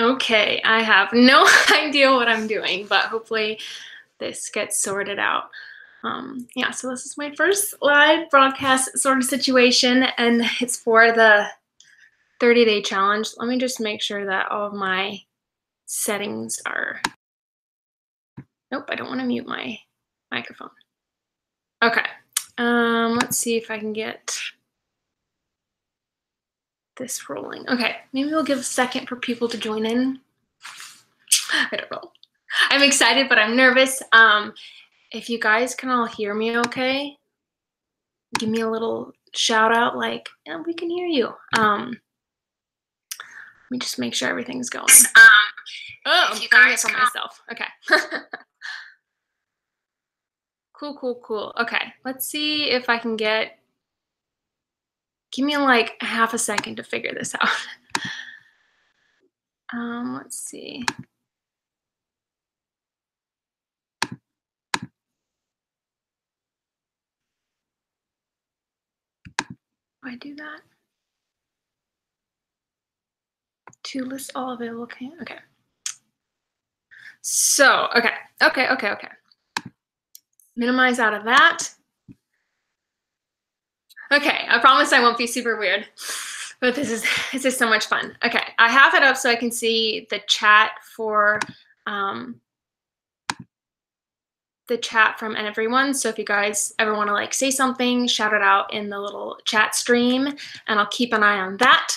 Okay, I have no idea what I'm doing, but hopefully this gets sorted out. Yeah, so this is my first live broadcast sort of situation, and it's for the 30-day challenge. Let me just make sure that all of my settings are... Nope, I don't want to mute my microphone. Okay, let's see if I can get this rolling. Okay, maybe we'll give a second for people to join in. I don't know. I'm excited, but I'm nervous. If you guys can all hear me okay, give me a little shout out like, yeah, we can hear you. Let me just make sure everything's going. I'm playing it for myself. Okay. Cool. Okay, let's see if I can get... Give me like half a second to figure this out. Let's see. Do I do that? To list all available. Okay. So, okay. Minimize out of that. Okay, I promise I won't be super weird, but this is so much fun. Okay, I have it up so I can see the chat for from everyone. So if you guys ever want to like say something, shout it out in the little chat stream, and I'll keep an eye on that.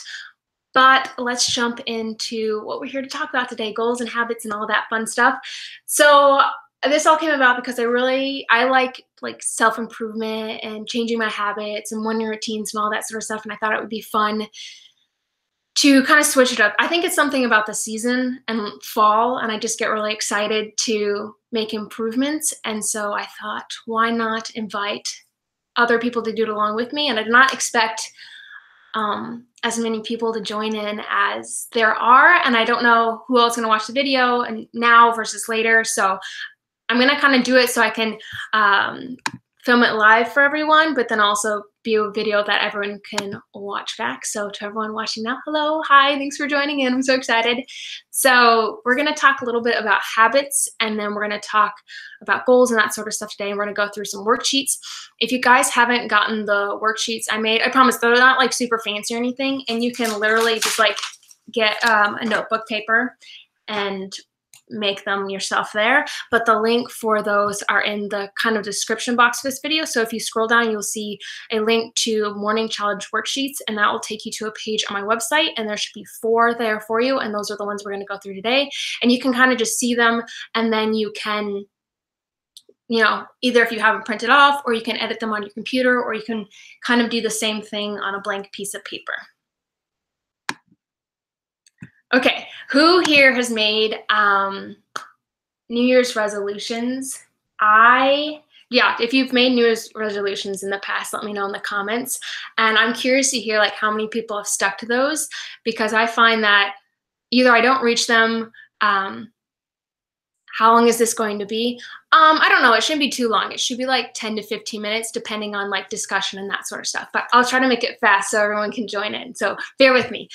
But let's jump into what we're here to talk about today: goals and habits and all that fun stuff. So this all came about because I like self-improvement and changing my habits and morning routines and all that sort of stuff. And I thought it would be fun to kind of switch it up. I think it's something about the season and fall, and I just get really excited to make improvements. And so I thought, why not invite other people to do it along with me? And I did not expect as many people to join in as there are, and I don't know who else is going to watch the video and now versus later. So I'm going to kind of do it so I can film it live for everyone, but then also be a video that everyone can watch back. So to everyone watching now, hello, hi, thanks for joining in. I'm so excited. So we're going to talk a little bit about habits, and then we're going to talk about goals and that sort of stuff today. And we're going to go through some worksheets. If you guys haven't gotten the worksheets I made, I promise they're not like super fancy or anything. And you can literally just like get a notebook paper and make them yourself there, but the link for those are in the kind of description box of this video. So if you scroll down, you'll see a link to morning challenge worksheets, and that will take you to a page on my website, and there should be 4 there for you, and those are the ones we're going to go through today. And you can kind of just see them, and then you can, you know, either if you have them printed off, or you can edit them on your computer, or you can kind of do the same thing on a blank piece of paper. Okay, who here has made New Year's resolutions? Yeah, if you've made New Year's resolutions in the past, let me know in the comments. And I'm curious to hear like how many people have stuck to those, because I find that either I don't reach them, how long is this going to be? I don't know, it shouldn't be too long. It should be like 10 to 15 minutes, depending on like discussion and that sort of stuff. But I'll try to make it fast so everyone can join in. So bear with me.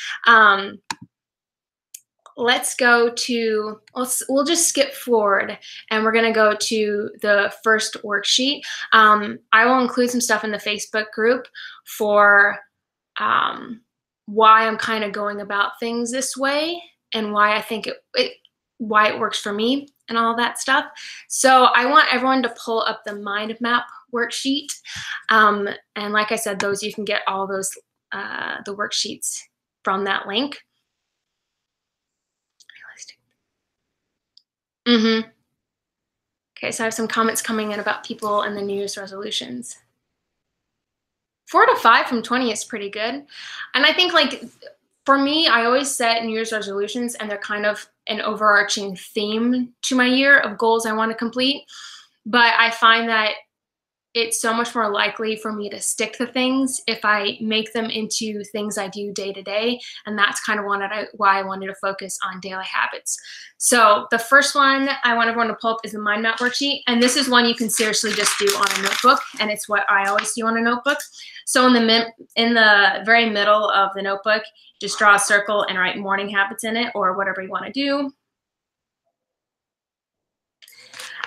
Let's go to, we'll just skip forward, and we're gonna go to the first worksheet. I will include some stuff in the Facebook group for why I'm kind of going about things this way, and why I think why it works for me and all that stuff. So I want everyone to pull up the mind map worksheet. And like I said, those, you can get all those, the worksheets from that link. Okay, so I have some comments coming in about people and the New Year's resolutions. 4 to 5 from 20 is pretty good. And I think like for me, I always set New Year's resolutions, and they're kind of an overarching theme to my year of goals I want to complete. But I find that it's so much more likely for me to stick to things if I make them into things I do day to day. And that's kind of why I wanted to focus on daily habits. So the first one I want everyone to pull up is the mind map worksheet. And this is one you can seriously just do on a notebook. And it's what I always do on a notebook. So in the very middle of the notebook, just draw a circle and write morning habits in it, or whatever you want to do.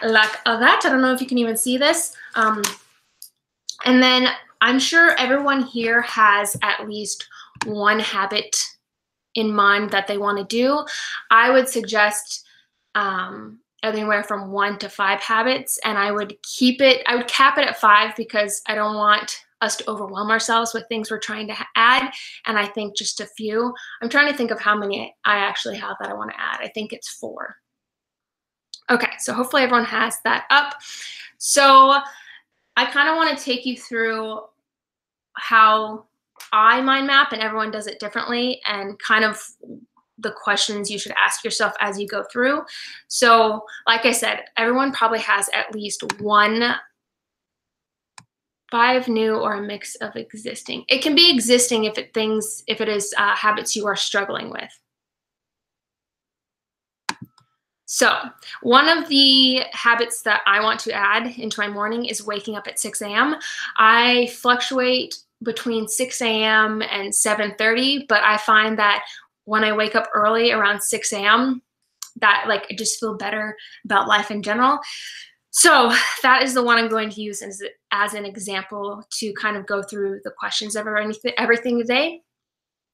Like that. I don't know if you can even see this. And then I'm sure everyone here has at least one habit in mind that they want to do. I would suggest anywhere from 1 to 5 habits, and I would cap it at 5 because I don't want us to overwhelm ourselves with things we're trying to add. And I think just a few. I'm trying to think of how many I actually have that I want to add. I think it's 4. Okay, so hopefully everyone has that up. So I kind of want to take you through how I mind map, and everyone does it differently, and kind of the questions you should ask yourself as you go through. So like I said, everyone probably has at least 1, 5 new, or a mix of existing. It can be existing if it is habits you are struggling with. So one of the habits that I want to add into my morning is waking up at 6 a.m. I fluctuate between 6 a.m. and 7:30, but I find that when I wake up early around 6 a.m., that I just feel better about life in general. So that is the one I'm going to use as an example to kind of go through the questions of everything today.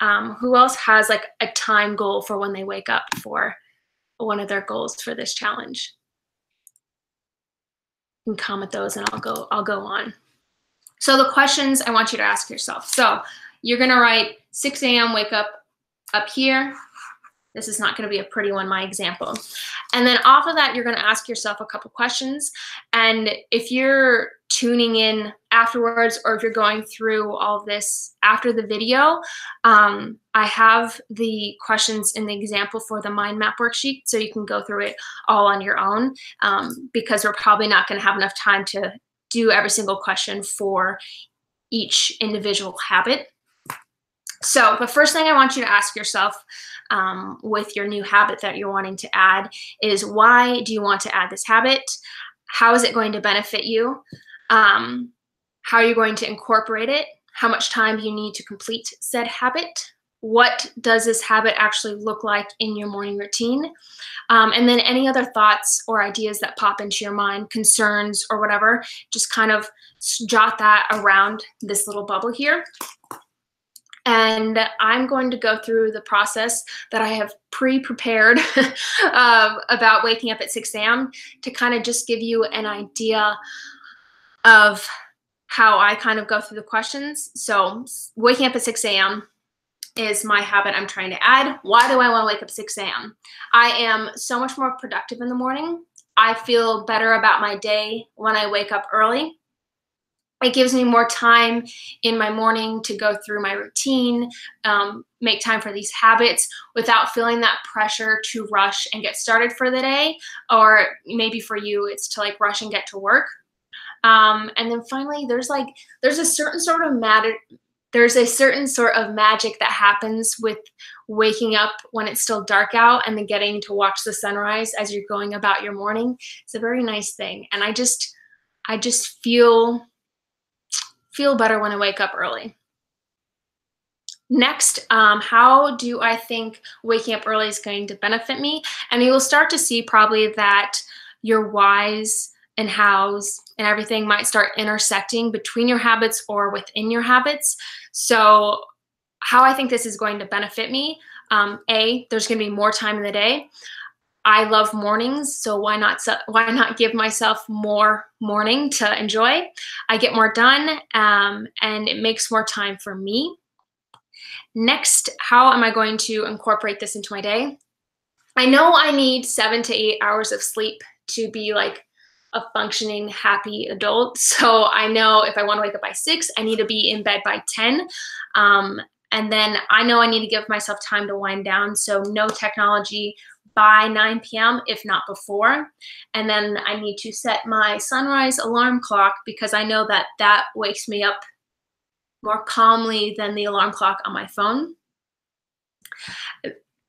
Who else has like a time goal for when they wake up for one of their goals for this challenge? You can comment those and I'll go on. So the questions I want you to ask yourself. So you're gonna write 6 a.m. wake up here. This is not going to be a pretty one, my example. And then off of that, you're going to ask yourself a couple questions. And if you're tuning in afterwards, or if you're going through all of this after the video, I have the questions in the example for the mind map worksheet, so you can go through it all on your own, because we're probably not going to have enough time to do every single question for each individual habit. So the first thing I want you to ask yourself with your new habit that you're wanting to add is, why do you want to add this habit? How is it going to benefit you? How are you going to incorporate it? How much time do you need to complete said habit? What does this habit actually look like in your morning routine? And then any other thoughts or ideas that pop into your mind, concerns or whatever, just kind of jot that around this little bubble here. And I'm going to go through the process that I have pre-prepared about waking up at 6 a.m. to kind of just give you an idea of how I kind of go through the questions. So waking up at 6 a.m. is my habit I'm trying to add. Why do I want to wake up 6 a.m.? I am so much more productive in the morning. I feel better about my day when I wake up early. It gives me more time in my morning to go through my routine, make time for these habits without feeling that pressure to rush and get started for the day. Or maybe for you, it's to like rush and get to work. And then finally, there's a certain sort of magic that happens with waking up when it's still dark out and then getting to watch the sunrise as you're going about your morning. It's a very nice thing. And I just feel better when I wake up early. Next, how do I think waking up early is going to benefit me? And you will start to see probably that your whys and hows and everything might start intersecting between your habits or within your habits. So how I think this is going to benefit me, there's going to be more time in the day. I love mornings, so why not give myself more morning to enjoy? I get more done, and it makes more time for me. Next, how am I going to incorporate this into my day? I know I need 7 to 8 hours of sleep to be like a functioning, happy adult. So I know if I want to wake up by 6, I need to be in bed by 10. And then I know I need to give myself time to wind down. So no technology by 9 p.m., if not before. And then I need to set my sunrise alarm clock because I know that that wakes me up more calmly than the alarm clock on my phone.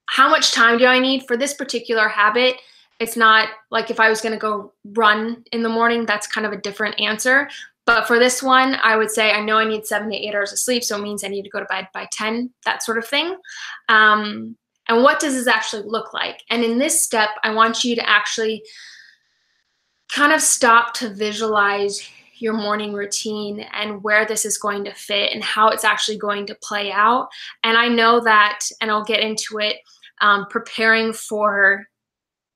How much time do I need for this particular habit? It's not like if I was going to go run in the morning, that's kind of a different answer. But for this one, I would say I know I need 7 to 8 hours of sleep, so it means I need to go to bed by 10, that sort of thing. And what does this actually look like? And in this step, I want you to actually kind of stop to visualize your morning routine and where this is going to fit and how it's actually going to play out. And I know that, and I'll get into it, preparing for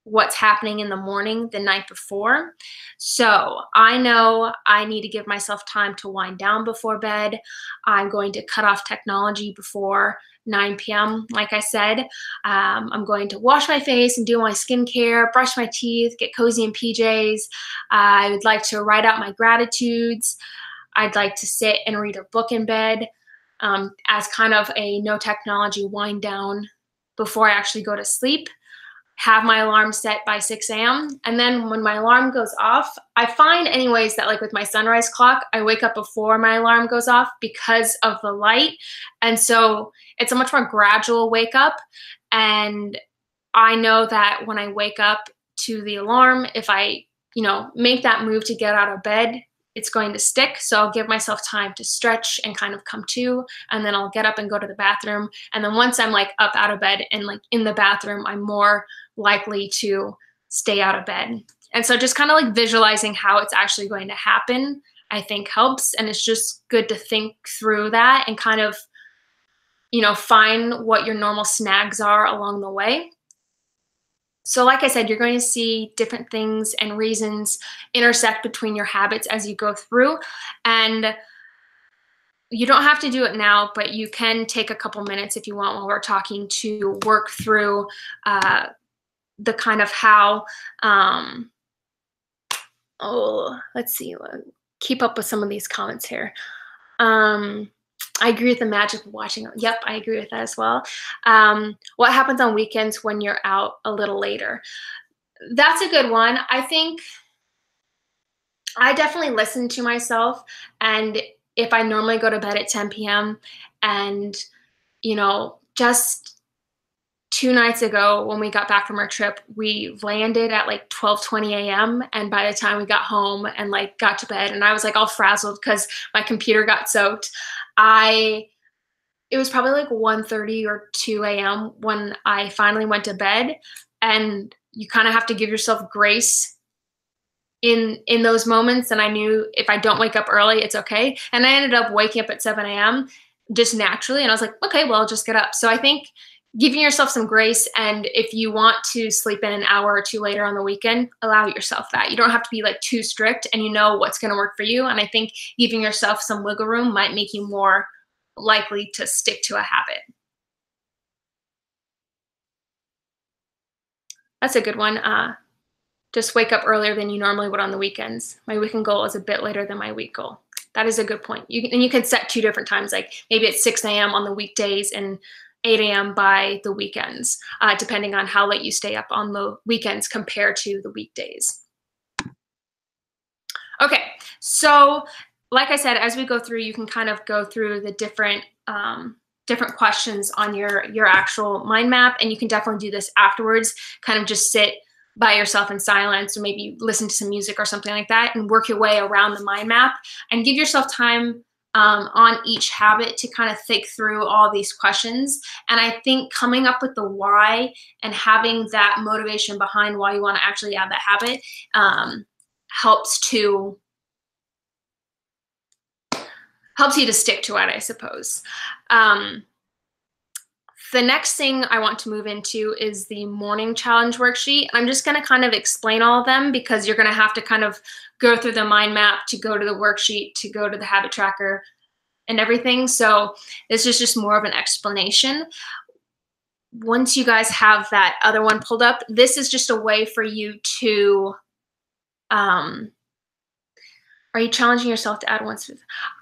what's happening in the morning the night before. So I know I need to give myself time to wind down before bed. I'm going to cut off technology before 9 p.m. Like I said, I'm going to wash my face and do my skincare, brush my teeth, get cozy in PJs. I would like to write out my gratitudes. I'd like to sit and read a book in bed as kind of a no technology wind down before I actually go to sleep. Have my alarm set by 6 a.m. And then when my alarm goes off, I find anyways that like with my sunrise clock, I wake up before my alarm goes off because of the light. And so it's a much more gradual wake up. And I know that when I wake up to the alarm, if I, make that move to get out of bed, it's going to stick. So I'll give myself time to stretch and kind of come to, and then I'll get up and go to the bathroom. And then once I'm like up out of bed and like in the bathroom, I'm more likely to stay out of bed. And so just kind of like visualizing how it's actually going to happen, I think helps. And it's just good to think through that and kind of, find what your normal snags are along the way. So like I said, you're going to see different things and reasons intersect between your habits as you go through. And you don't have to do it now, but you can take a couple minutes if you want while we're talking to work through the kind of how, let's see, keep up with some of these comments here. I agree with the magic of watching. Yep, I agree with that as well. What happens on weekends when you're out a little later? That's a good one. I think I definitely listen to myself. And if I normally go to bed at 10 p.m. and, just 2 nights ago when we got back from our trip, we landed at like 12:20 a.m. And by the time we got home and like got to bed, and I was like all frazzled because my computer got soaked. It was probably like 1:30 or 2 a.m. when I finally went to bed. And you kind of have to give yourself grace in those moments. And I knew if I don't wake up early, it's okay. And I ended up waking up at 7 a.m. just naturally. And I was like, okay, well, I'll just get up. So I think giving yourself some grace, and if you want to sleep in an hour or two later on the weekend, allow yourself that. You don't have to be like too strict, and you know what's going to work for you. And I think giving yourself some wiggle room might make you more likely to stick to a habit. That's a good one. Just wake up earlier than you normally would on the weekends. My weekend goal is a bit later than my week goal. That is a good point. And you can set 2 different times, like maybe it's 6 a.m. on the weekdays and 8 a.m. by the weekends, depending on how late you stay up on the weekends compared to the weekdays. Okay, so like I said, as we go through, you can kind of go through the different questions on your actual mind map, and you can definitely do this afterwards. Kind of just sit by yourself in silence, or maybe listen to some music or something like that, and work your way around the mind map, and give yourself time on each habit to kind of think through all these questions. And I think coming up with the why and having that motivation behind why you want to actually add that habit helps you to stick to it, I suppose. The next thing I want to move into is the morning challenge worksheet. I'm just going to kind of explain all of them because you're going to have to kind of go through the mind map to go to the worksheet, to go to the habit tracker and everything. So this is just more of an explanation. Once you guys have that other one pulled up, this is just a way for you to, are you challenging yourself to add one?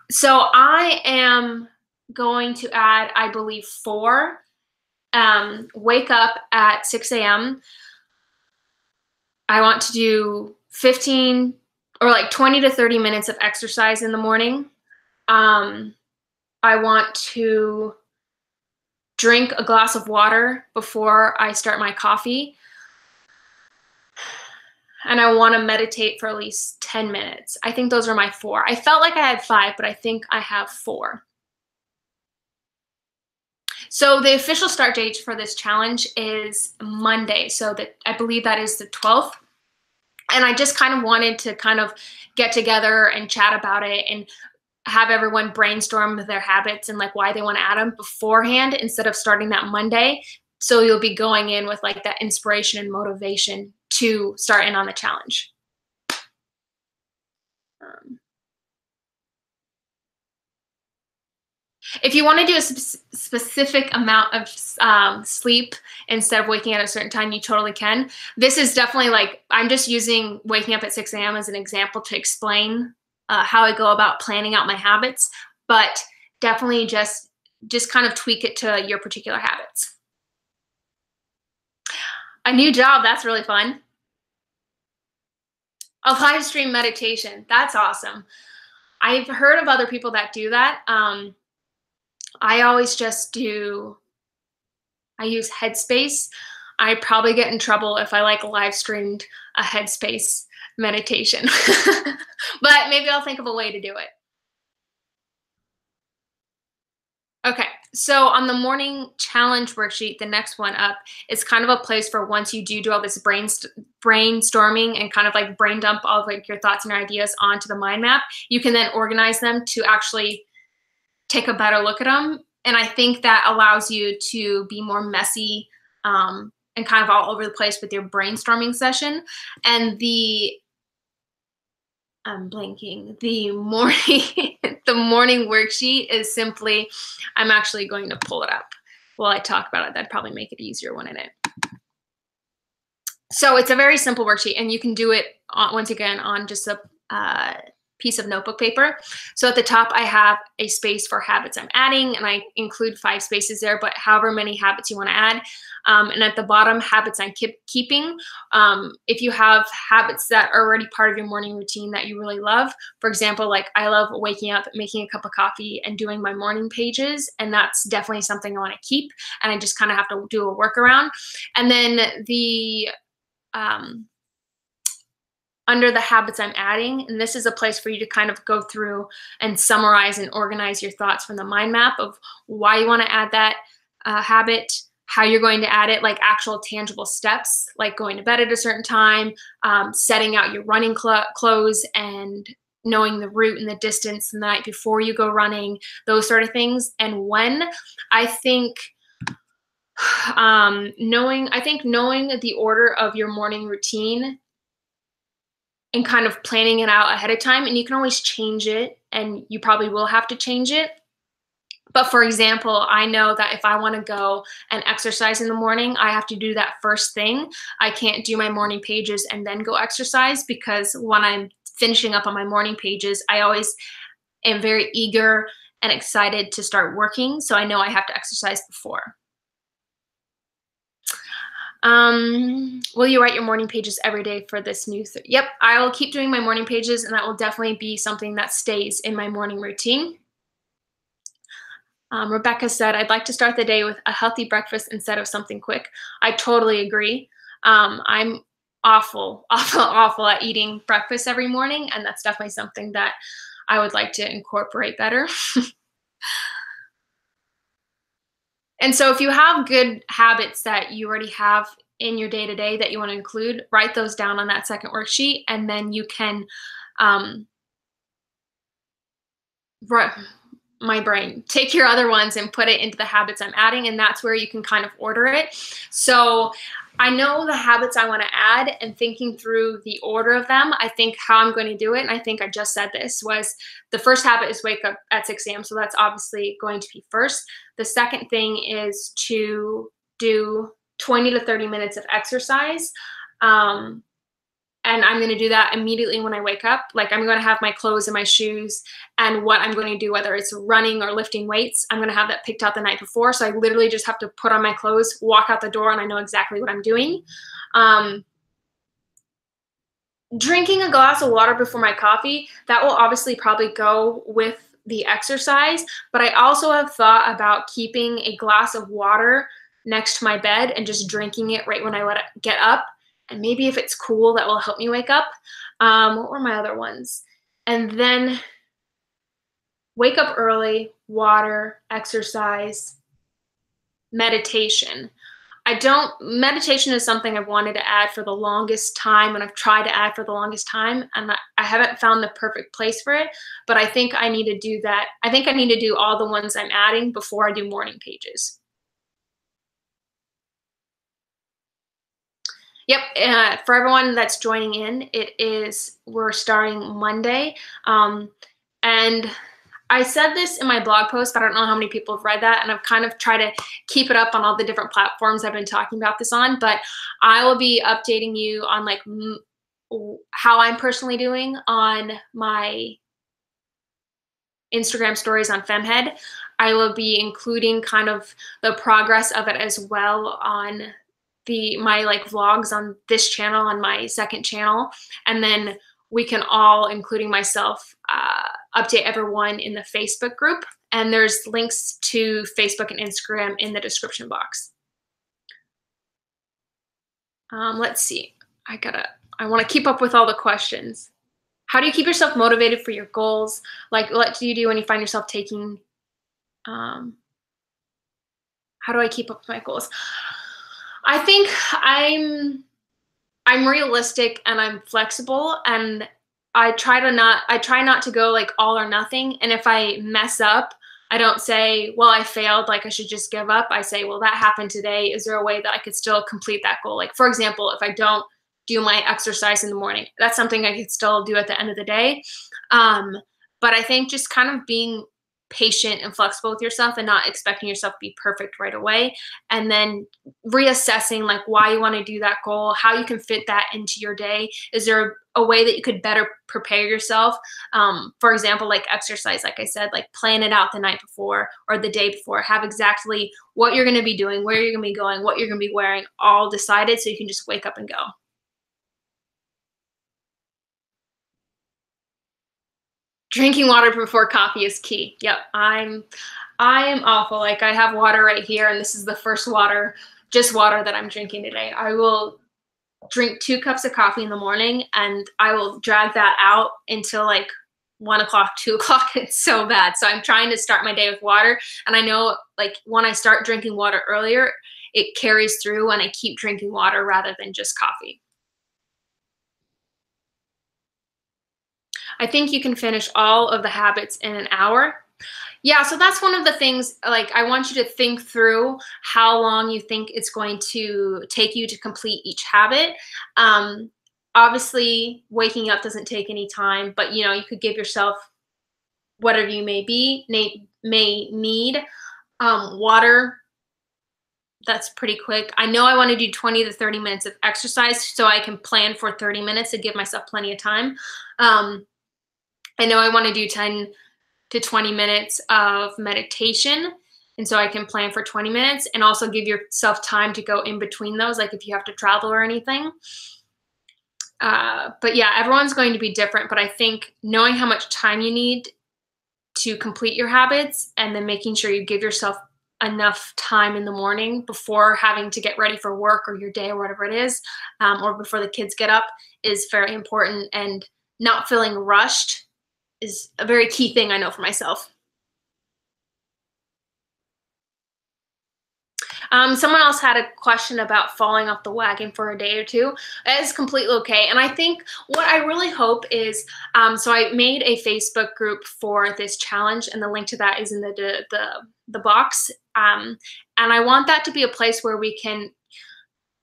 So I am going to add, I believe, 4. wake up at 6 a.m. I want to do 15 or like 20 to 30 minutes of exercise in the morning. I want to drink a glass of water before I start my coffee. And I want to meditate for at least 10 minutes. I think those are my 4. I felt like I had 5, but I think I have 4. So the official start date for this challenge is Monday. So that I believe that is the 12th. And I just kind of wanted to kind of get together and chat about it and have everyone brainstorm their habits and like why they want to add them beforehand instead of starting that Monday. So you'll be going in with like that inspiration and motivation to start in on the challenge. If you want to do a specific amount of sleep instead of waking at a certain time, you totally can. This is definitely like, I'm just using waking up at 6 a.m. as an example to explain how I go about planning out my habits, but definitely just kind of tweak it to your particular habits. A new job, that's really fun. A live stream meditation, that's awesome. I've heard of other people that do that. I always just I use Headspace. I probably get in trouble if I like live streamed a Headspace meditation, but maybe I'll think of a way to do it. Okay, so on the morning challenge worksheet, the next one up is kind of a place for once you do all this brainstorming and kind of like brain dump all of like your thoughts and your ideas onto the mind map, you can then organize them to actually take a better look at them. And I think that allows you to be more messy and kind of all over the place with your brainstorming session. And I'm blanking, the morning, the morning worksheet is simply, I'm actually going to pull it up while I talk about it. That'd probably make it easier one in it. So it's a very simple worksheet and you can do it once again on just a piece of notebook paper. So at the top, I have a space for habits I'm adding, and I include 5 spaces there, but however many habits you want to add. And at the bottom, habits I'm keeping. If you have habits that are already part of your morning routine that you really love, for example, like I love waking up, making a cup of coffee, and doing my morning pages, and that's definitely something I want to keep, and I just kind of have to do a workaround. And then the under the habits I'm adding, and this is a place for you to kind of go through and summarize and organize your thoughts from the mind map of why you want to add that habit, how you're going to add it, like actual tangible steps, like going to bed at a certain time, setting out your running clothes and knowing the route and the distance the night before you go running, those sort of things. And when, I think knowing the order of your morning routine and kind of planning it out ahead of time, and you can always change it, and you probably will have to change it. But for example, I know that if I want to go and exercise in the morning, I have to do that first thing. I can't do my morning pages and then go exercise, because when I'm finishing up on my morning pages, I always am very eager and excited to start working. So I know I have to exercise before. Will you write your morning pages every day for this new? Yep, I will keep doing my morning pages, and that will definitely be something that stays in my morning routine. Rebecca said, I'd like to start the day with a healthy breakfast instead of something quick. I totally agree. I'm awful at eating breakfast every morning, and that's definitely something that I would like to incorporate better. And so if you have good habits that you already have in your day-to-day that you want to include, write those down on that second worksheet, and then you can, take your other ones and put it into the habits I'm adding, and that's where you can kind of order it. So I know the habits I want to add, and thinking through the order of them, I think how I'm going to do it, and I think I just said this, was the first habit is wake up at 6 a.m. So that's obviously going to be first. The second thing is to do 20 to 30 minutes of exercise. And and I'm gonna do that immediately when I wake up. Like, I'm gonna have my clothes and my shoes and what I'm going to do, whether it's running or lifting weights, I'm gonna have that picked out the night before. So I literally just have to put on my clothes, walk out the door, and I know exactly what I'm doing. Drinking a glass of water before my coffee, that will obviously probably go with the exercise, but I also have thought about keeping a glass of water next to my bed and just drinking it right when I get up. And maybe if it's cool, that will help me wake up. What were my other ones? And then wake up early, water, exercise, meditation. Meditation is something I've wanted to add for the longest time, and I've tried to add for the longest time, and I haven't found the perfect place for it, but I think I need to do that. I think I need to do all the ones I'm adding before I do morning pages. Yep, for everyone that's joining in, we're starting Monday, and I said this in my blog post, but I don't know how many people have read that, and I've kind of tried to keep it up on all the different platforms I've been talking about this on, but I will be updating you on like how I'm personally doing on my Instagram stories on Femhead. I will be including kind of the progress of it as well on my like vlogs on this channel, on my second channel, and then we can all, including myself, update everyone in the Facebook group. And there's links to Facebook and Instagram in the description box. Let's see. I want to keep up with all the questions. How do you keep yourself motivated for your goals? Like, what do you do when you find yourself taking, how do I keep up with my goals? I think I'm realistic and I'm flexible, and I try not to go like all or nothing. And if I mess up, I don't say, well, I failed, like I should just give up. I say, well, that happened today. Is there a way that I could still complete that goal? Like, for example, if I don't do my exercise in the morning, that's something I could still do at the end of the day. But I think just kind of being patient and flexible with yourself and not expecting yourself to be perfect right away, and then reassessing like why you want to do that goal, how you can fit that into your day. Is there a way that you could better prepare yourself? For example, like exercise, like I said, like plan it out the night before or the day before, have exactly what you're going to be doing, where you're going to be going, what you're going to be wearing, all decided, so you can just wake up and go. Drinking water before coffee is key. Yep, I am awful. Like, I have water right here, and this is the first just water that I'm drinking today. I will drink 2 cups of coffee in the morning, and I will drag that out until like 1 o'clock, 2 o'clock. It's so bad. So I'm trying to start my day with water, and I know like when I start drinking water earlier, it carries through and I keep drinking water rather than just coffee. I think you can finish all of the habits in an hour. Yeah, so that's one of the things, like, I want you to think through how long you think it's going to take you to complete each habit. Obviously, waking up doesn't take any time, but you know, you could give yourself whatever you may need. Water, that's pretty quick. I know I want to do 20 to 30 minutes of exercise, so I can plan for 30 minutes to give myself plenty of time. I know I want to do 10 to 20 minutes of meditation, and so I can plan for 20 minutes and also give yourself time to go in between those, like if you have to travel or anything. But yeah, everyone's going to be different, but I think knowing how much time you need to complete your habits and then making sure you give yourself enough time in the morning before having to get ready for work or your day or whatever it is, or before the kids get up, is very important. And not feeling rushed is a very key thing I know for myself. Someone else had a question about falling off the wagon for a day or two. That is completely okay. And I think what I really hope is, so I made a Facebook group for this challenge, and the link to that is in the box. And I want that to be a place where we can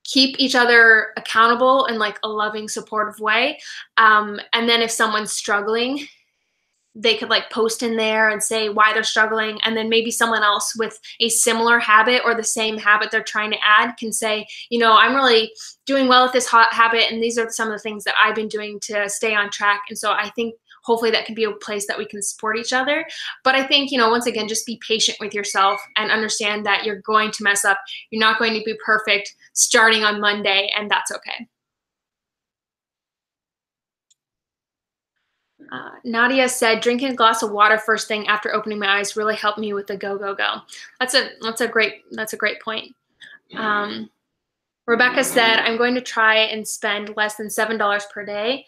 keep each other accountable in like a loving, supportive way. And then if someone's struggling, they could like post in there and say why they're struggling, and then maybe someone else with a similar habit or the same habit they're trying to add can say, you know, I'm really doing well with this hot habit, and these are some of the things that I've been doing to stay on track. And so I think hopefully that can be a place that we can support each other. But I think, you know, once again, just be patient with yourself and understand that you're going to mess up. You're not going to be perfect starting on Monday, and that's okay. Nadia said, drinking a glass of water first thing after opening my eyes really helped me with the go, go, go. That's a great point. Um, Rebecca said, I'm going to try and spend less than $7 per day.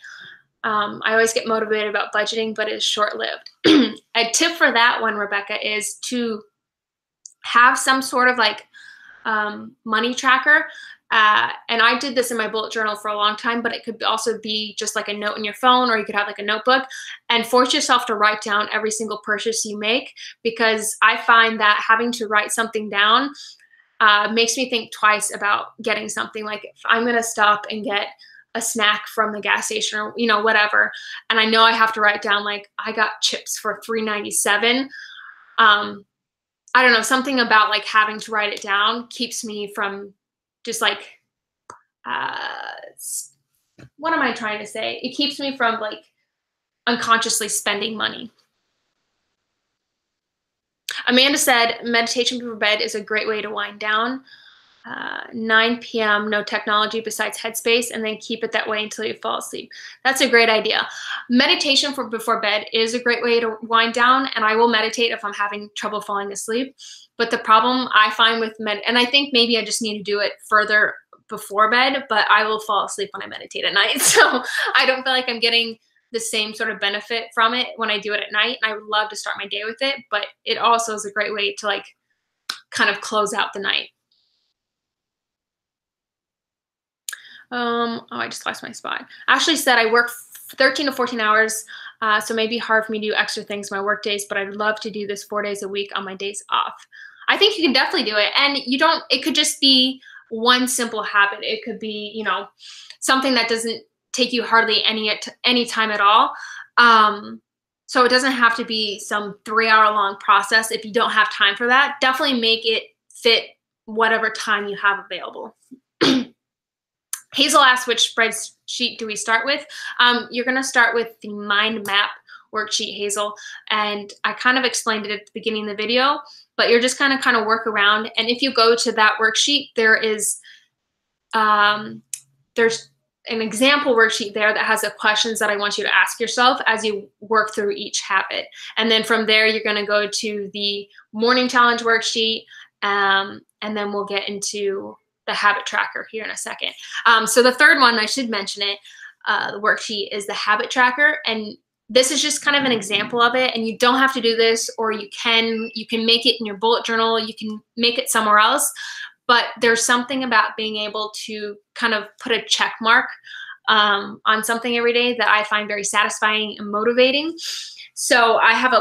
I always get motivated about budgeting, but it's short-lived. A tip for that one, Rebecca, is to have some sort of like money tracker. And I did this in my bullet journal for a long time, but it could also be just like a note in your phone, or you could have like a notebook and force yourself to write down every single purchase you make, because I find that having to write something down makes me think twice about getting something. Like if I'm going to stop and get a snack from the gas station or, you know, whatever, and I know I have to write down like I got chips for $3.97. I don't know, something about like having to write it down keeps me from just like, uh, what am I trying to say? It keeps me from like unconsciously spending money. Amanda said, meditation before bed is a great way to wind down. 9 p.m., no technology besides Headspace, and then keep it that way until you fall asleep. That's a great idea. Meditation for before bed is a great way to wind down, and I will meditate if I'm having trouble falling asleep. But the problem I find with and I think maybe I just need to do it further before bed, but I will fall asleep when I meditate at night. So I don't feel like I'm getting the same sort of benefit from it when I do it at night. And I would love to start my day with it, but it also is a great way to like kind of close out the night. Oh, I just lost my spot. Ashley said, I work 13 to 14 hours, so it may be hard for me to do extra things my work days, but I'd love to do this 4 days a week on my days off. I think you can definitely do it. And it could just be one simple habit. It could be, you know, something that doesn't take you hardly any time at all. So it doesn't have to be some 3-hour long process. If you don't have time for that, definitely make it fit whatever time you have available. Hazel asked, which spreadsheet do we start with? You're going to start with the mind map worksheet, Hazel. And I kind of explained it at the beginning of the video, but you're just going to kind of work around. And if you go to that worksheet, there's an example worksheet there that has the questions that I want you to ask yourself as you work through each habit. And then from there, you're going to go to the morning challenge worksheet, and then we'll get into the habit tracker here in a second. So the third one, I should mention it, the worksheet is the habit tracker. And this is just kind of an example of it. And you don't have to do this, or you can make it in your bullet journal. You can make it somewhere else. But there's something about being able to kind of put a check mark on something every day that I find very satisfying and motivating. So I have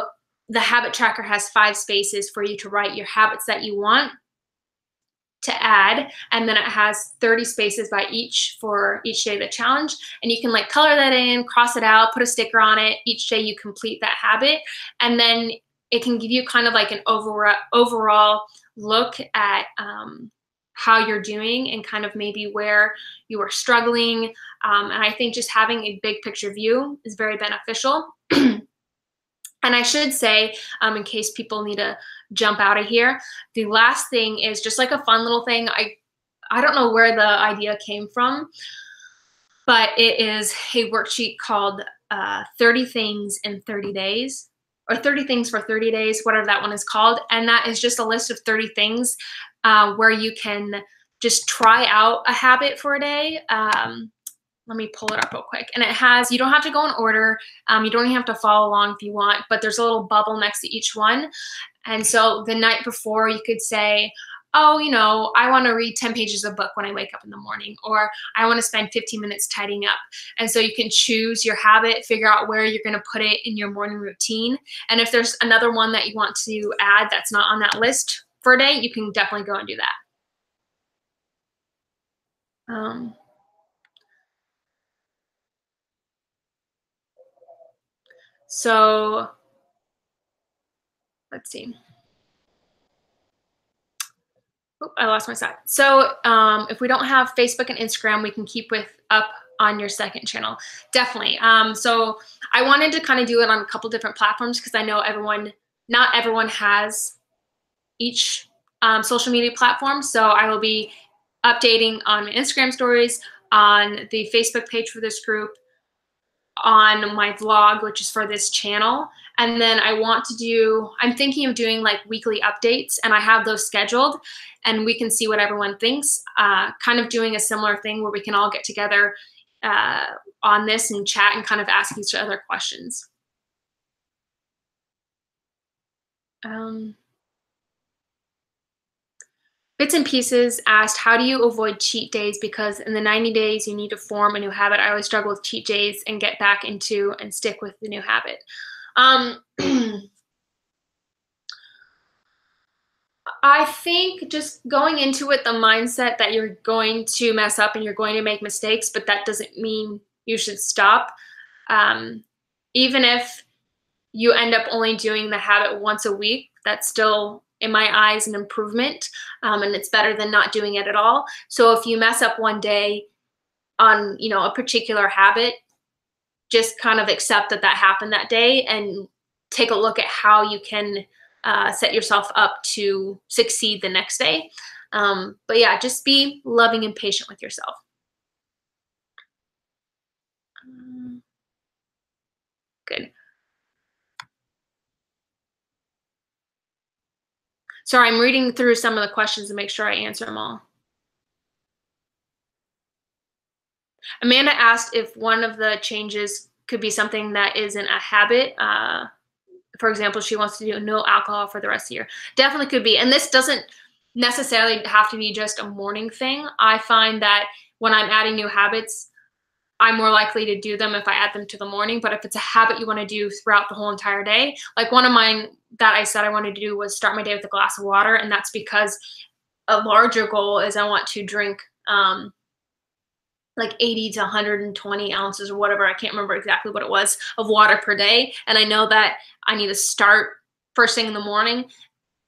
the habit tracker has 5 spaces for you to write your habits that you want to add, and then it has 30 spaces by each for each day of the challenge, and you can like color that in, cross it out, put a sticker on it each day you complete that habit, and then it can give you kind of like an overall look at how you're doing and kind of maybe where you are struggling, and I think just having a big picture view is very beneficial. And I should say, in case people need to jump out of here, the last thing is just like a fun little thing. I don't know where the idea came from, but it is a worksheet called 30 Things in 30 Days, or 30 Things for 30 Days, whatever that one is called. And that is just a list of 30 things where you can just try out a habit for a day. Let me pull it up real quick. And it has, you don't have to go in order. You don't even have to follow along if you want, but there's a little bubble next to each one. And so the night before you could say, oh, you know, I want to read 10 pages of a book when I wake up in the morning, or I want to spend 15 minutes tidying up. And so you can choose your habit, figure out where you're going to put it in your morning routine. And if there's another one that you want to add that's not on that list for a day, you can definitely go and do that. So let's see. Oh, I lost my side. So if we don't have Facebook and Instagram, we can keep up on your second channel. Definitely. So I wanted to kind of do it on a couple different platforms because I know not everyone has each social media platform. So I will be updating on my Instagram stories, on the Facebook page for this group, on my vlog, which is for this channel. And then I'm thinking of doing like weekly updates, and I have those scheduled, and we can see what everyone thinks, kind of doing a similar thing where we can all get together on this and chat and kind of ask each other questions. Bits and Pieces asked, how do you avoid cheat days? Because in the 90 days, you need to form a new habit. I always struggle with cheat days and get back into and stick with the new habit. I think just going into it, the mindset that you're going to mess up and you're going to make mistakes, but that doesn't mean you should stop. Even if you end up only doing the habit once a week, that's still, in my eyes, an improvement, and it's better than not doing it at all. So if you mess up one day on, a particular habit, just kind of accept that happened that day and take a look at how you can set yourself up to succeed the next day. But yeah, just be loving and patient with yourself. Good. Sorry, I'm reading through some of the questions to make sure I answer them all. Amanda asked if one of the changes could be something that isn't a habit. For example, she wants to do no alcohol for the rest of the year. Definitely could be. And this doesn't necessarily have to be just a morning thing. I find that when I'm adding new habits, I'm more likely to do them if I add them to the morning. But if it's a habit you want to do throughout the whole entire day, like one of mine that I said I wanted to do was start my day with a glass of water. And that's because a larger goal is I want to drink like 80 to 120 ounces or whatever, I can't remember exactly what it was, of water per day. And I know that I need to start first thing in the morning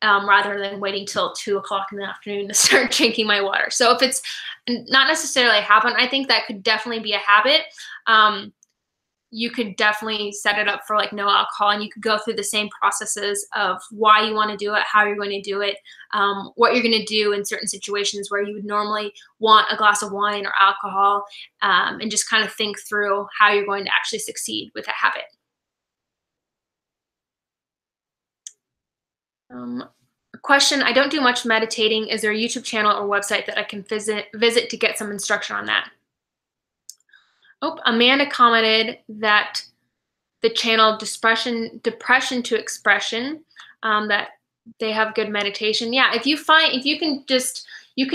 rather than waiting till 2 o'clock in the afternoon to start drinking my water. So if it's not necessarily a habit, I think that could definitely be a habit. You could definitely set it up for like no alcohol, and you could go through the same processes of why you want to do it, how you're going to do it, what you're going to do in certain situations where you would normally want a glass of wine or alcohol, and just kind of think through how you're going to actually succeed with a habit. Question, I don't do much meditating. Is there a YouTube channel or website that I can visit to get some instruction on that? Oh, Amanda commented that the channel Depression to Expression, that they have good meditation. Yeah, if you can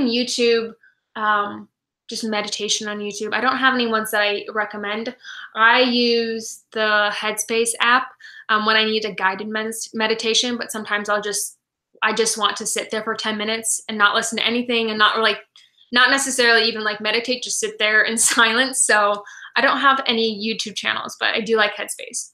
YouTube just meditation on YouTube. I don't have any ones that I recommend. I use the Headspace app when I need a guided meditation, but sometimes I just want to sit there for 10 minutes and not listen to anything and not necessarily even like meditate, just sit there in silence. So I don't have any YouTube channels, but I do like Headspace.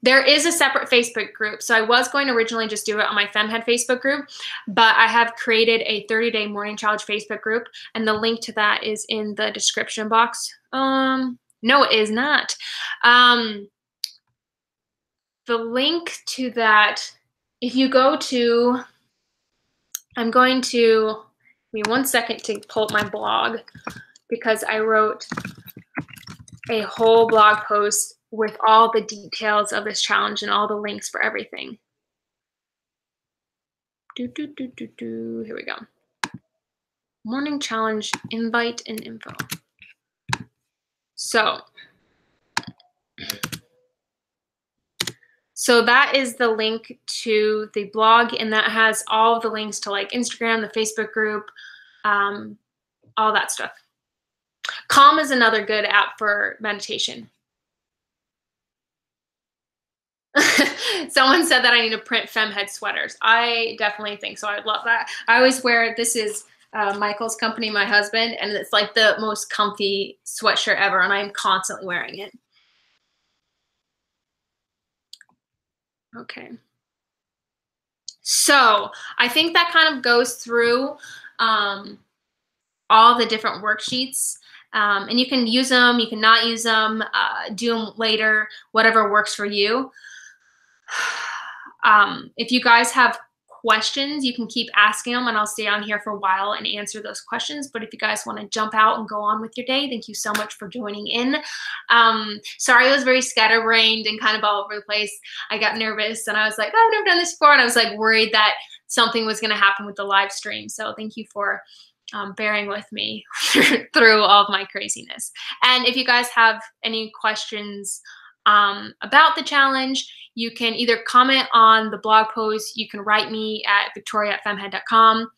There is a separate Facebook group. So I was going to originally just do it on my FemHead Facebook group, but I have created a 30-day morning challenge Facebook group, and the link to that is in the description box. No, it is not. The link to that, if you go to, I'm going to, give me 1 second to pull up my blog, because I wrote a whole blog post with all the details of this challenge and all the links for everything. Here we go. Morning challenge invite and info. So that is the link to the blog, and that has all of the links to like Instagram, the Facebook group, all that stuff. Calm is another good app for meditation. Someone said that I need to print FemHead sweaters. I definitely think so. I'd love that. I always wear, this is Michael's company, my husband, and it's like the most comfy sweatshirt ever, and I'm constantly wearing it. Okay. So I think that kind of goes through all the different worksheets. And you can use them, you can not use them, do them later, whatever works for you. If you guys have questions, you can keep asking them and I'll stay on here for a while and answer those questions. But if you guys want to jump out and go on with your day, thank you so much for joining in. Sorry, I was very scatterbrained and kind of all over the place. I got nervous and I was like, oh, I've never done this before. And I was like worried that something was going to happen with the live stream. So thank you for bearing with me through all of my craziness. And if you guys have any questions about the challenge, you can either comment on the blog post, you can write me at victoria@femhead.com.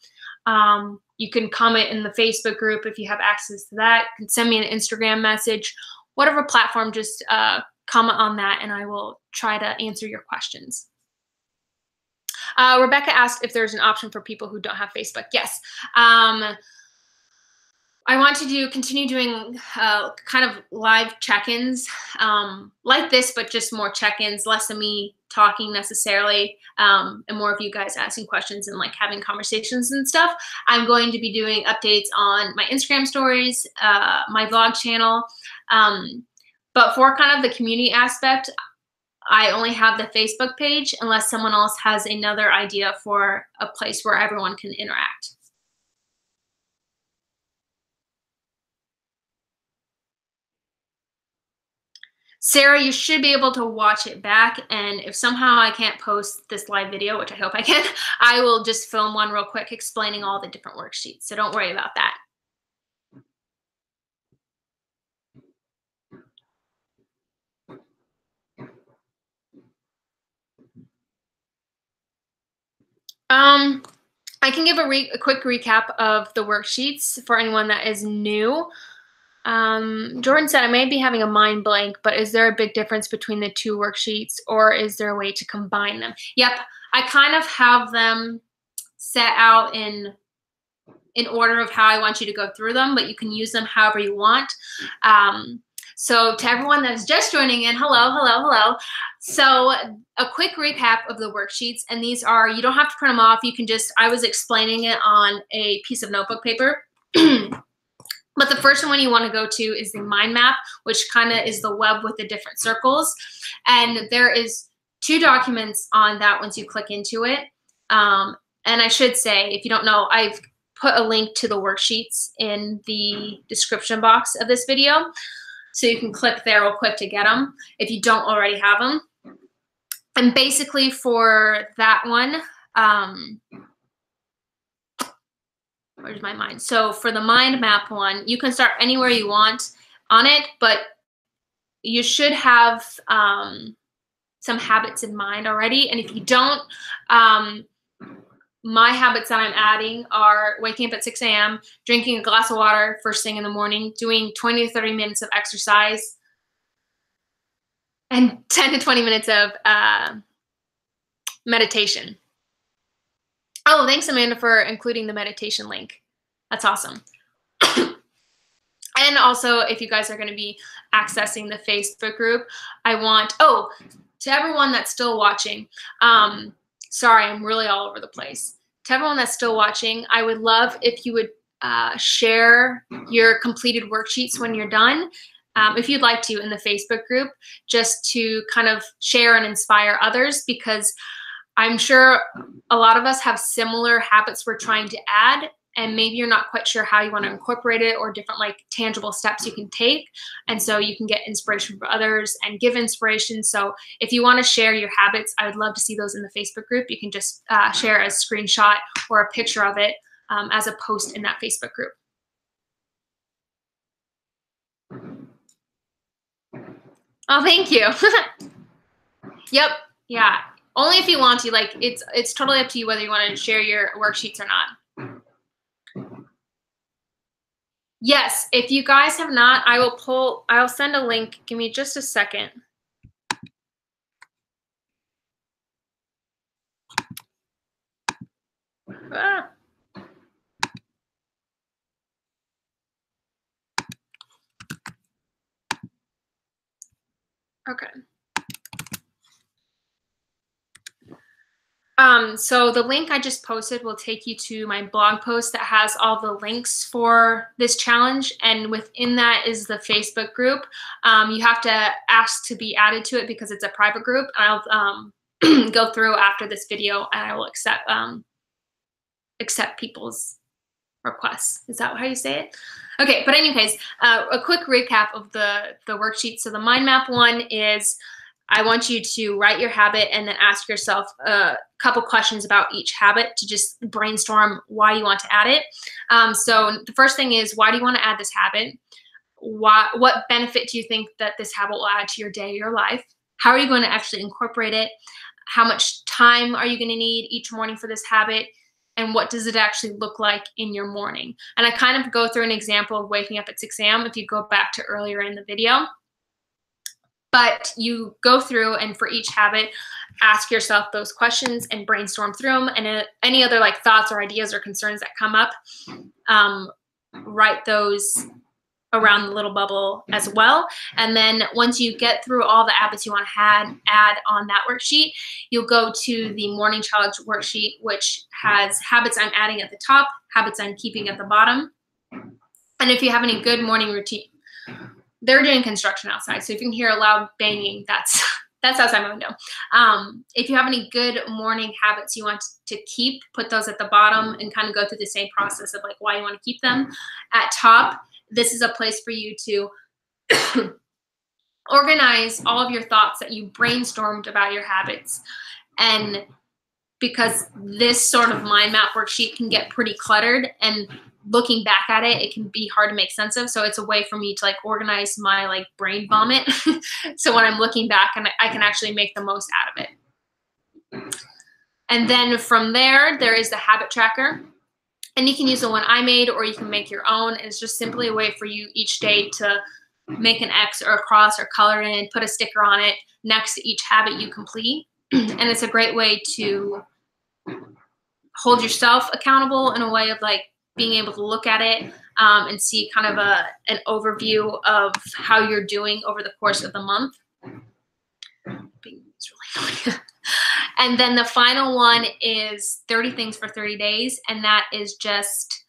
You can comment in the Facebook group if you have access to that. You can send me an Instagram message, whatever platform, just comment on that and I will try to answer your questions. Rebecca asked if there's an option for people who don't have Facebook. Yes. I want to continue doing kind of live check-ins like this, but just more check-ins, less of me talking necessarily, and more of you guys asking questions and like having conversations and stuff. I'm going to be doing updates on my Instagram stories, my vlog channel, but for kind of the community aspect, I only have the Facebook page unless someone else has another idea for a place where everyone can interact. Sarah, you should be able to watch it back, and if somehow I can't post this live video, which I hope I can, I will just film one real quick explaining all the different worksheets, so don't worry about that. I can give a quick recap of the worksheets for anyone that is new. Jordan said, I may be having a mind blank, but is there a big difference between the two worksheets or is there a way to combine them? Yep, I kind of have them set out in order of how I want you to go through them, but you can use them however you want. So to everyone that's just joining in, hello, hello, hello. So a quick recap of the worksheets, and these are, you don't have to print them off. You can just, I was explaining it on a piece of notebook paper. But the first one you want to go to is the mind map, which kind of is the web with the different circles. And there is 2 documents on that once you click into it. And I should say, if you don't know, I've put a link to the worksheets in the description box of this video. So you can click there real quick to get them if you don't already have them. And basically for that one, where's my mind? So for the mind map one, you can start anywhere you want on it, but you should have some habits in mind already. And if you don't, my habits that I'm adding are waking up at 6 a.m., drinking a glass of water first thing in the morning, doing 20 to 30 minutes of exercise, and 10 to 20 minutes of meditation. Oh, thanks, Amanda, for including the meditation link. That's awesome. And also, if you guys are going to be accessing the Facebook group, I want, oh, to everyone that's still watching, sorry, I'm really all over the place. To everyone that's still watching, I would love if you would share your completed worksheets when you're done, if you'd like to, in the Facebook group, just to kind of share and inspire others, because I'm sure a lot of us have similar habits we're trying to add, and maybe you're not quite sure how you want to incorporate it or different like tangible steps you can take. And so you can get inspiration from others and give inspiration. So if you want to share your habits, I would love to see those in the Facebook group. You can just share a screenshot or a picture of it as a post in that Facebook group. Oh, thank you. Yep. Yeah. Only if you want to. Like, it's totally up to you whether you want to share your worksheets or not. Yes, if you guys have not, I'll send a link. Give me just a second. Ah. Okay. So the link I just posted will take you to my blog post that has all the links for this challenge. And within that is the Facebook group. You have to ask to be added to it because it's a private group. And I'll go through after this video and I will accept people's requests. Is that how you say it? Okay, but in any case, a quick recap of the worksheet. So the mind map one is, I want you to write your habit and then ask yourself a couple questions about each habit to just brainstorm why you want to add it. So the first thing is, why do you want to add this habit? What benefit do you think that this habit will add to your day, your life? How are you going to actually incorporate it? How much time are you going to need each morning for this habit? And what does it actually look like in your morning? And I kind of go through an example of waking up at 6 a.m. if you go back to earlier in the video. But you go through and for each habit, ask yourself those questions and brainstorm through them. And any other like thoughts or ideas or concerns that come up, write those around the little bubble as well. And then once you get through all the habits you want to add on that worksheet, you'll go to the morning challenge worksheet, which has habits I'm adding at the top, habits I'm keeping at the bottom. And if you have any good morning routine, they're doing construction outside, so if you can hear a loud banging, that's outside my window. If you have any good morning habits you want to keep, put those at the bottom and kind of go through the same process of like why you want to keep them. At top, this is a place for you to organize all of your thoughts that you brainstormed about your habits. And because this sort of mind map worksheet can get pretty cluttered, and looking back at it, it can be hard to make sense of. So it's a way for me to like organize my like brain vomit. So when I'm looking back, and I can actually make the most out of it. And then from there is the habit tracker. And you can use the one I made, or you can make your own. And it's just simply a way for you each day to make an X or a cross or color in, put a sticker on it next to each habit you complete. And it's a great way to hold yourself accountable in a way of like being able to look at it and see kind of an overview of how you're doing over the course of the month. And then the final one is 30 things for 30 days. And that is just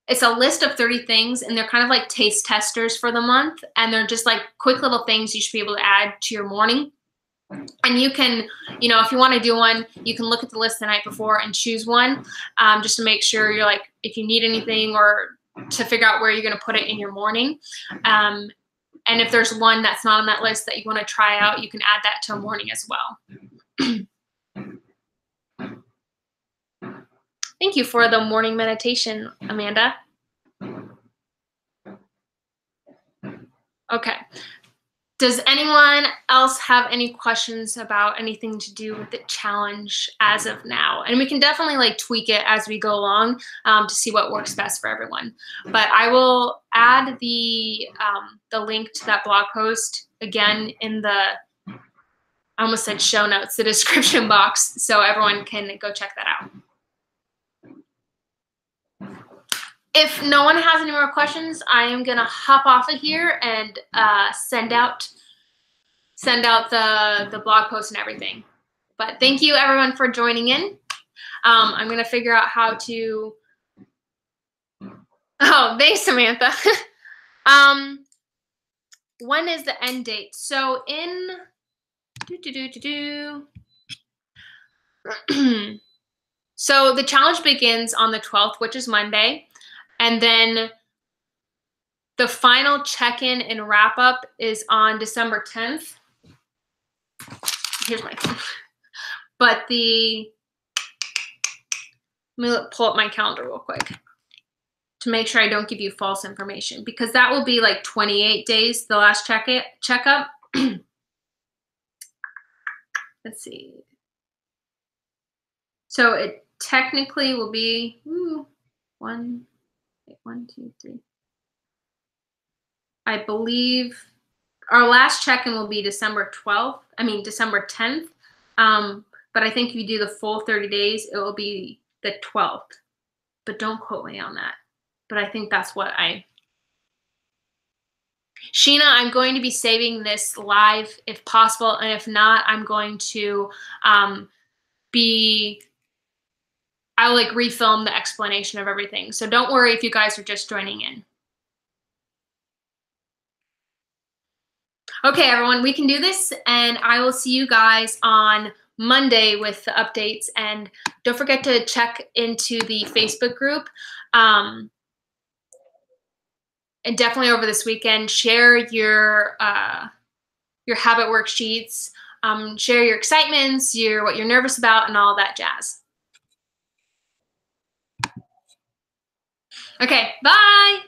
it's a list of 30 things, and they're kind of like taste testers for the month. And they're just like quick little things you should be able to add to your morning. And you can, if you want to do one, you can look at the list the night before and choose one just to make sure you're like, if you need anything or to figure out where you're going to put it in your morning. And if there's one that's not on that list that you want to try out, you can add that to a morning as well. Thank you for the morning meditation, Amanda. Okay. Does anyone else have any questions about anything to do with the challenge as of now? And we can definitely like tweak it as we go along to see what works best for everyone. But I will add the link to that blog post again in the, I almost said show notes, the description box, so everyone can go check that out. If no one has any more questions, I am gonna hop off of here and send out the blog post and everything. But thank you everyone for joining in. I'm gonna figure out how to. Oh, thanks, Samantha. When is the end date? So in so the challenge begins on the 12th, which is Monday. And then the final check-in and wrap-up is on December 10th. Here's my phone. But let me pull up my calendar real quick to make sure I don't give you false information, because that will be like 28 days, the last checkup. Let's see. So it technically will be 1, 2, 3. I believe our last check-in will be December 10th. But I think if you do the full 30 days, it will be the 12th. But don't quote me on that. But I think that's what Sheena, I'm going to be saving this live if possible, and if not, I'm going to be I'll like refilm the explanation of everything. So don't worry if you guys are just joining in. Okay, everyone, we can do this, and I will see you guys on Monday with the updates. And don't forget to check into the Facebook group. And definitely over this weekend, share your habit worksheets, share your excitements, what you're nervous about, and all that jazz. Okay, bye.